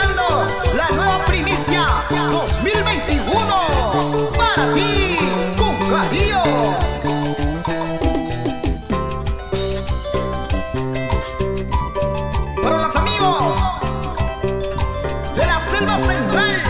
presentando la nueva primicia 2021 para ti, con cariño. Para los amigos de la selva central.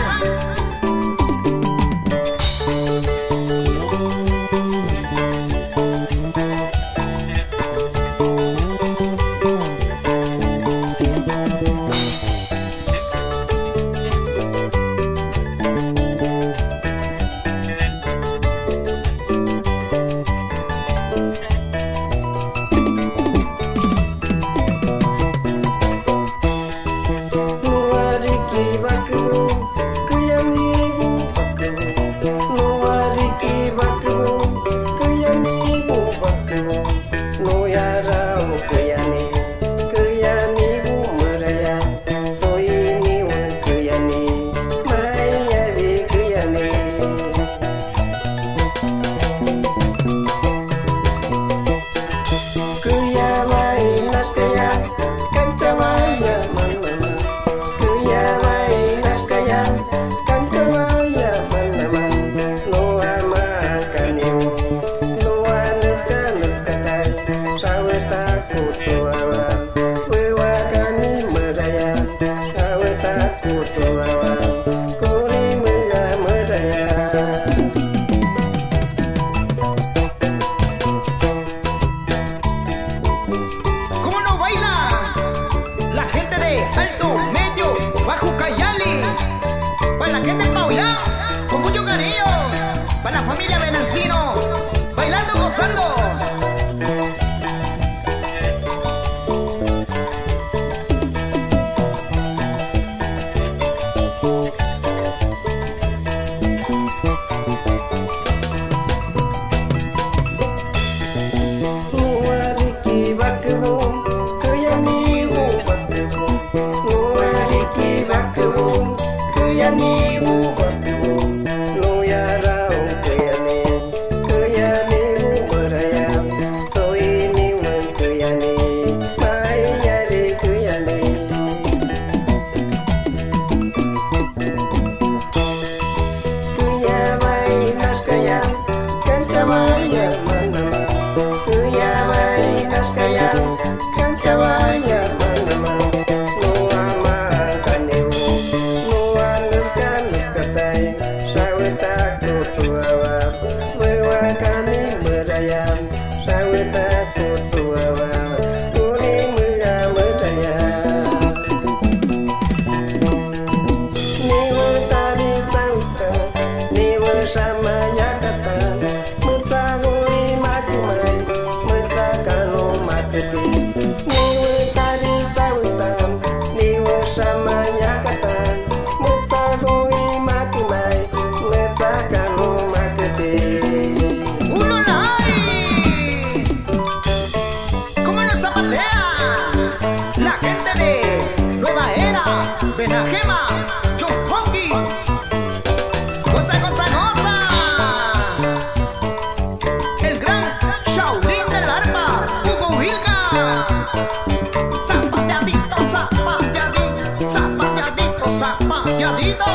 ¿Cómo no baila la gente de Alto, Medio, Bajo Cayali? Para la gente de Paullá, con mucho cariño. Para la familia Benancino, bailando, gozando. Benajema, Chofongi, goza, goza, goza. El gran Shaolin del arpa, Hugo Vilca. Zapateadito, zapateadito, zapateadito, zapateadito.